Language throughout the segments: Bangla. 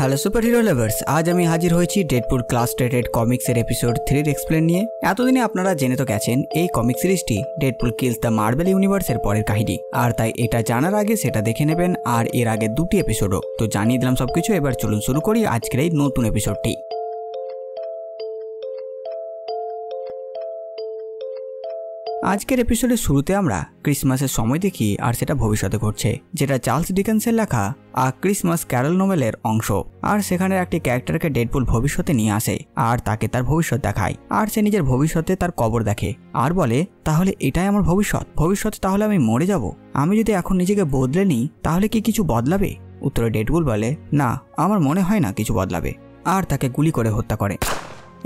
হ্যালো সুপার হিরো লাভার্স, আজ আমি হাজির হয়েছি ডেডপুল ক্লাস রেটেড কমিক্সের এপিসোড 3 এক্সপ্লেন নিয়ে। এতদিনে আপনারা জেনে তো গেছেন এই কমিক সিরিজটি ডেডপুল কিলস দ্য মার্বেল ইউনিভার্সের পরের কাহিনী, আর তাই এটা জানার আগে সেটা দেখে নেবেন আর এর আগে দুটি এপিসোডও তো জানিয়ে দিলাম সবকিছু। এবার চলুন শুরু করি আজকের এই নতুন এপিসোডটি। আজকের এপিসোডের শুরুতে আমরা ক্রিসমাসের সময় দেখি, আর সেটা ভবিষ্যতে ঘটছে, যেটা চার্লস ডিকেন্সের লেখা আ ক্রিসমাস ক্যারল নোভেলের অংশ। আর সেখানে একটি ক্যারেক্টারকে ডেডপুল ভবিষ্যতে নিয়ে আসে আর তাকে তার ভবিষ্যৎ দেখায়, আর সে নিজের ভবিষ্যতে তার কবর দেখে আর বলে, তাহলে এটাই আমার ভবিষ্যৎ তাহলে আমি মরে যাব। আমি যদি এখন নিজেকে বদলে নিই তাহলে কি কিছু বদলাবে? উত্তরে ডেডপুল বলে, না, আমার মনে হয় না কিছু বদলাবে, আর তাকে গুলি করে হত্যা করে।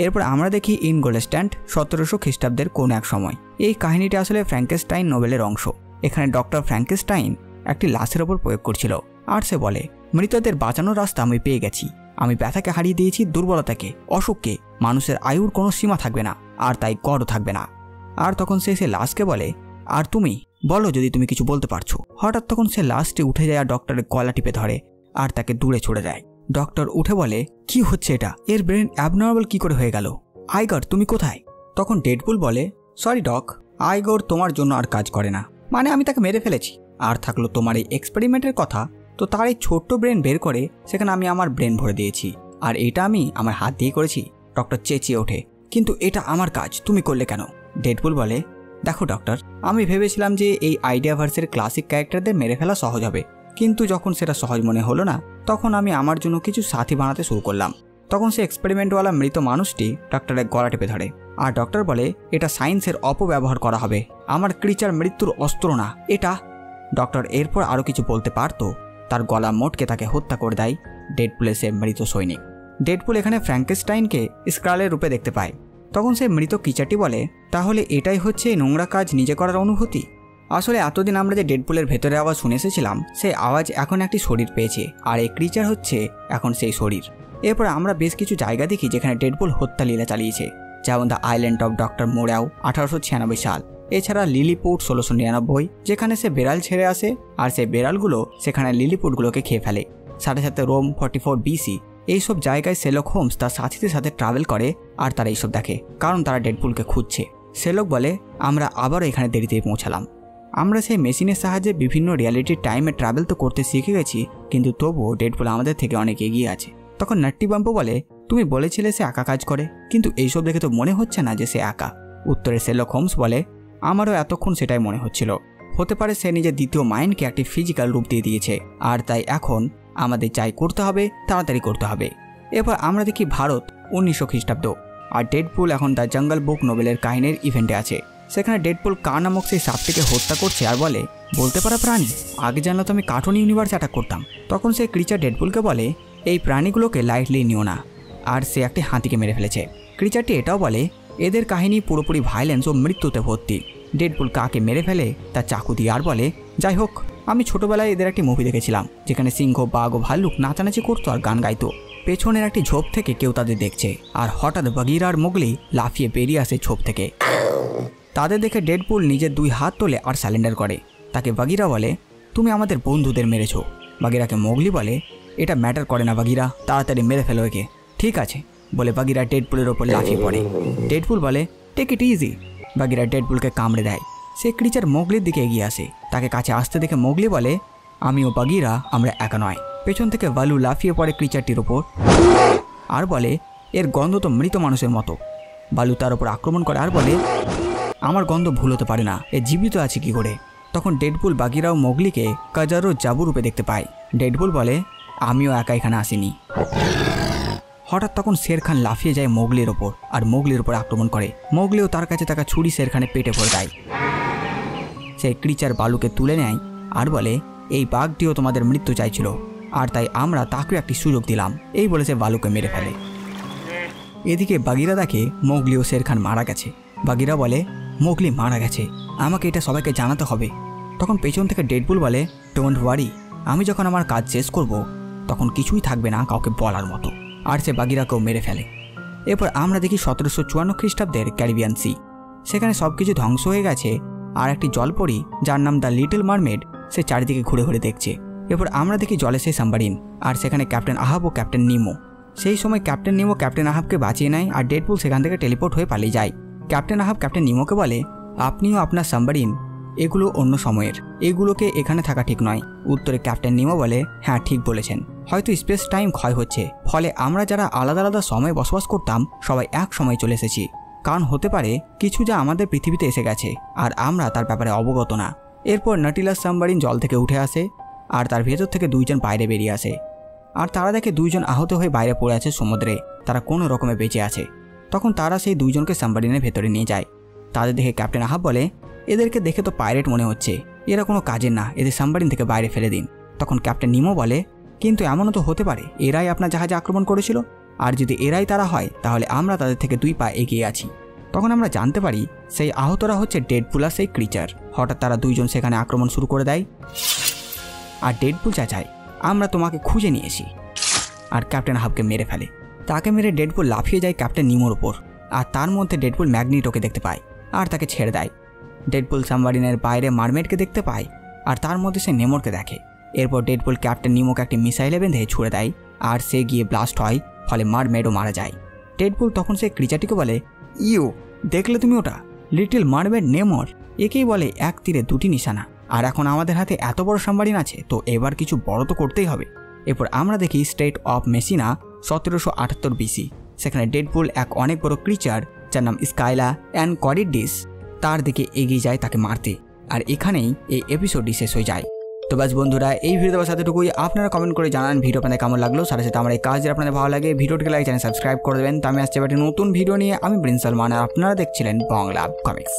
এরপর আমরা দেখি ইনগোলেস্ট্যান্ট 1700 খ্রিস্টাব্দের কোন এক সময়। এই কাহিনীটি আসলে ফ্র্যাঙ্কেনস্টাইন নোবেলের অংশ। এখানে ডক্টর ফ্র্যাঙ্কেনস্টাইন একটি লাশের ওপর প্রয়োগ করছিল, আর সে বলে, মৃতদের বাঁচানোর রাস্তা আমি পেয়ে গেছি। আমি ব্যথাকে হারিয়ে দিয়েছি, দুর্বলতাকে, অসুখকে, মানুষের আয়ুর কোনো সীমা থাকবে না, আর তাই গড়ও থাকবে না। আর তখন সে লাশকে বলে, আর তুমি বলো যদি তুমি কিছু বলতে পারছো। হঠাৎ তখন সে লাশটি উঠে যায় আর ডক্টরের গলা টিপে ধরে আর তাকে দূরে ছুড়ে যায়। ডক্টর উঠে বলে, কি হচ্ছে এটা? এর ব্রেন অ্যাবনর্মাল কি করে হয়ে গেল? আইগর তুমি কোথায়? তখন ডেডপুল বলে, সরি ডক, আইগর তোমার জন্য আর কাজ করে না, মানে আমি তাকে মেরে ফেলেছি। আর থাকলো তোমার এই এক্সপেরিমেন্টের কথা, তো তার এই ছোট্ট ব্রেন বের করে সেখানে আমি আমার ব্রেন ভরে দিয়েছি, আর এটা আমি আমার হাত দিয়ে করেছি। ডক্টর চেঁচিয়ে ওঠে, কিন্তু এটা আমার কাজ, তুমি করলে কেন? ডেডপুল বলে, দেখো ডক্টর, আমি ভেবেছিলাম যে এই আইডিয়াভার্সের ক্লাসিক ক্যারেক্টারদের মেরে ফেলা সহজ হবে, কিন্তু যখন সেটা সহজ মনে হলো না, তখন আমি আমার জন্য কিছু সাথী বানাতে শুরু করলাম। তখন সে এক্সপেরিমেন্টওয়ালা মৃত মানুষটি ডক্টরের গলা টেপে ধরে, আর ডক্টর বলে, এটা সায়েন্সের অপব্যবহার করা হবে, আমার ক্রিচার মৃত্যুর অস্ত্র না এটা। ডক্টর এরপর আরও কিছু বলতে পারতো, তার গলা মোটকে তাকে হত্যা করে দেয় ডেডপুলের সে মৃত সৈনিক। ডেডপুল এখানে ফ্র্যাঙ্কেনস্টাইনকে স্ক্রালের রূপে দেখতে পায়। তখন সে মৃত ক্রিচারটি বলে, তাহলে এটাই হচ্ছে নোংরা কাজ নিজে করার অনুভূতি। আসলে এতদিন আমরা যে ডেডপুলের ভেতরে আওয়াজ শুনে এসেছিলাম, সেই আওয়াজ এখন একটি শরীর পেয়েছে, আর এই ক্রিচার হচ্ছে এখন সেই শরীর। এরপর আমরা বেশ কিছু জায়গা দেখি যেখানে ডেডপুল হত্যা লীলা চালিয়েছে, যেমন দ্য আইল্যান্ড অফ ডক্টর মোরাও 1896 সাল, এছাড়া লিলিপুট 1699, যেখানে সে বেড়াল ছেড়ে আসে আর সেই বেড়ালগুলো সেখানে লিলিপুটগুলোকে খেয়ে ফেলে। সাথে সাথে রোম 44 BC, এইসব জায়গায় শেরলক হোমস তার সাথীদের সাথে ট্রাভেল করে, আর তারা এইসব দেখে কারণ তারা ডেডপুলকে খুঁজছে। শেরলক বলে, আমরা আবারও এখানে দেরিতেই পৌঁছালাম। আমরা সেই মেশিনের সাহায্যে বিভিন্ন রিয়ালিটির টাইমে ট্রাভেল তো করতে শিখে গেছি, কিন্তু তবুও ডেডপুল আমাদের থেকে অনেক এগিয়ে আছে। তখন নাট্টি বাম্পো বলে, তুমি বলেছিলে সে একা কাজ করে, কিন্তু এইসব দেখে তো মনে হচ্ছে না যে সে একা। উত্তরে শেরলক হোমস বলে, আমারও এতক্ষণ সেটাই মনে হচ্ছিল। হতে পারে সে নিজের দ্বিতীয় মাইন্ডকে একটি ফিজিক্যাল রূপ দিয়ে দিয়েছে, আর তাই এখন আমাদের যাই করতে হবে তাড়াতাড়ি করতে হবে। এরপর আমরা দেখি ভারত 1900 খ্রিস্টাব্দ, আর ডেডপুল এখন দ্য জঙ্গল বুক নোবেলের কাহিনীর ইভেন্টে আছে। সেখানে ডেডপুল কা নামক সেই সাপটিকে হত্যা করছে আর বলে, বলতে পারা প্রাণী, আগে জানলে তো আমি কার্টুন ইউনিভার্স অ্যাটাক করতাম। তখন সেই ক্রিচার ডেডপুলকে বলে, এই প্রাণীগুলোকে লাইটলি নিও না, আর সে একটি হাতিকে মেরে ফেলেছে। ক্রিচারটি এটাও বলে, এদের কাহিনী পুরোপুরি ভায়োলেন্স ও মৃত্যুতে ভর্তি। ডেডপুল কাকে মেরে ফেলে তার চাকু দিয়ে আর বলে, যাই হোক, আমি ছোটবেলায় এদের একটি মুভি দেখেছিলাম যেখানে সিংহ, বাঘ ও ভাল্লুক নাচানাচি করতো আর গান গাইতো। পেছনের একটি ঝোপ থেকে কেউ তাদের দেখছে, আর হঠাৎ বাগিরা আর মোগলি লাফিয়ে বেরিয়ে আসে ঝোপ থেকে। তাদের দেখে ডেডপুল নিজের 2 হাত তোলে আর স্যালেন্ডার করে। তাকে বাগিরা বলে, তুমি আমাদের বন্ধুদের মেরেছ। বাগিরাকে মোগলি বলে, এটা ম্যাটার করে না বাগিরা, তাড়াতাড়ি মেরে ফেলো একে। ঠিক আছে বলে বাগিরা ডেডপুলের ওপর লাফিয়ে পড়ে। ডেডপুল বলে, টেক ইট ইজি। বাগিরা ডেডপুলকে কামড়ে দেয়। সে ক্রিচার মোগলির দিকে এগিয়ে আসে, তাকে কাছে আসতে দেখে মোগলি বলে, আমি ও বাগিরা আমরা একা নয়। পেছন থেকে বালু লাফিয়ে পড়ে ক্রিচারটির ওপর আর বলে, এর গন্ধ তো মৃত মানুষের মতো। বালু তার ওপর আক্রমণ করে আর বলে, আমার গন্ধ ভুল হতে পারে না, এ জীবিত আছে কি করে? তখন ডেডপুল বাগিরা ও মোগলিকে কাজারো জাবু রূপে দেখতে পায়। ডেডপুল বলে, আমিও একা এখানে আসিনি। হঠাৎ তখন শের খান লাফিয়ে যায় মোগলির ওপর আর মোগলির ওপর আক্রমণ করে। মোগলিও তার কাছে থাকা ছুরি শের খানের পেটে ভরে দেয়। সেই ক্রিচার বালুকে তুলে নেয় আর বলে, এই বাঘটিও তোমাদের মৃত্যু চাইছিল, আর তাই আমরা তাকেও একটি সুযোগ দিলাম। এই বলে সে বালুকে মেরে ফেলে। এদিকে বাগিরা দেখে মোগলি ও শের খান মারা গেছে। বাগিরা বলে, মোগলি মারা গেছে, আমাকে এটা সবাইকে জানাতে হবে। তখন পেছন থেকে ডেডপুল বলে, ডোন্ট ওয়ারি, আমি যখন আমার কাজ শেষ করব তখন কিছুই থাকবে না কাউকে বলার মতো। আর সে বাগিরাকেও মেরে ফেলে। এরপর আমরা দেখি 1754 খ্রিস্টাব্দের ক্যারিবিয়ান সি। সেখানে সব কিছু ধ্বংস হয়ে গেছে, আর একটি জলপরি যার নাম দ্য লিটল মারমেড সে চারিদিকে ঘুরে ঘুরে দেখছে। এরপর আমরা দেখি জলে সেই সাবমারিন, আর সেখানে ক্যাপ্টেন আহাব ও ক্যাপ্টেন নিমো। সেই সময় ক্যাপ্টেন নিমো ক্যাপ্টেন আহাবকে বাঁচিয়ে নেয় আর ডেডপুল সেখান থেকে টেলিপোর্ট হয়ে পালিয়ে যায়। ক্যাপ্টেন আহাব ক্যাপ্টেন নিমোকে বলে, আপনিও আপনার সাবমারিন এগুলো অন্য সময়ের, এগুলোকে এখানে থাকা ঠিক নয়। উত্তরে ক্যাপ্টেন নিমো বলে, হ্যাঁ ঠিক বলেছেন, হয়তো স্পেস টাইম ক্ষয় হচ্ছে, ফলে আমরা যারা আলাদা আলাদা সময়ে বসবাস করতাম সবাই এক সময় চলে এসেছি। কারণ হতে পারে কিছু যা আমাদের পৃথিবীতে এসে গেছে আর আমরা তার ব্যাপারে অবগত না। এরপর নটিলাস সাবমারিন জল থেকে উঠে আসে আর তার ভেতর থেকে দুইজন বাইরে বেরিয়ে আসে আর তারা দেখে দুইজন আহত হয়ে বাইরে পড়ে আছে সমুদ্রে, তারা কোনো রকমে বেঁচে আছে। তখন তারা সেই দুইজনকে সাবমারিনের ভেতরে নিয়ে যায়। তাদের দেখে ক্যাপ্টেন আহাব বলে, এদেরকে দেখে তো পাইরেট মনে হচ্ছে, এরা কোনো কাজের না, এদের সাবমারিন থেকে বাইরে ফেলে দিন। তখন ক্যাপ্টেন নিমো বলে, কিন্তু এমনও তো হতে পারে এরাই আপনার জাহাজে আক্রমণ করেছিল, আর যদি এরাই তারা হয় তাহলে আমরা তাদের থেকে 2 পা এগিয়ে আছি। তখন আমরা জানতে পারি সেই আহতরা হচ্ছে ডেডপুল আর সেই ক্রিচার। হঠাৎ তারা দুইজন সেখানে আক্রমণ শুরু করে দেয় আর ডেডপুল চাচায়, আমরা তোমাকে খুঁজে নিয়েছি, আর ক্যাপ্টেন আহাবকে মেরে ফেলে। তাকে মেরে ডেডপুল লাফিয়ে যায় ক্যাপ্টেন নিমোর ওপর আর তার মধ্যে ডেডপুল ম্যাগনিটোকে দেখতে পায় আর তাকে ছেড়ে দেয়। ডেডপুল সাবমারিনের বাইরে মারমেডকে দেখতে পায় আর তার মধ্যে সে নেমোরকে দেখে। এরপর ডেডপুল ক্যাপ্টেন নিমোকে একটি মিসাইলে বেঁধে ছুড়ে দেয় আর সে গিয়ে ব্লাস্ট হয়, ফলে মারমেডও মারা যায়। ডেডপুল তখন সেই ক্রিচারটিকে বলে, ইউ দেখলে তুমি ওটা, লিটল মারমেড নেমোর, একেই বলে এক তীরে 2টি নিশানা। আর এখন আমাদের হাতে এত বড় সাবমারিন আছে, তো এবার কিছু বড় তো করতেই হবে। এরপর আমরা দেখি স্টেট অফ মেসিনা 1778 BC। সেখানে ডেডপুল এক অনেক বড় ক্রিচার যার নাম স্কাইলা অ্যান্ড করিডিস তার দিকে এগিয়ে যায় তাকে মারতে। আর এখানেই এই এপিসোডটি শেষ হয়ে যায়। তো বাস বন্ধুরা, এই ভিডিও দেওয়ার সাথেটুকুই। আপনারা কমেন্ট করে জানান ভিডিও আপনাদের কেমন লাগলো। সাথে সাথে আমার এই কাজ যদি আপনাদের ভালো লাগে ভিডিওটিকে লাইক চ্যানেল সাবস্ক্রাইব করে দেবেন। তো আমি আসছে একটি নতুন ভিডিও নিয়ে, আমি প্রিন্স সালমান আর আপনারা দেখছিলেন বাংলা কমিক্স।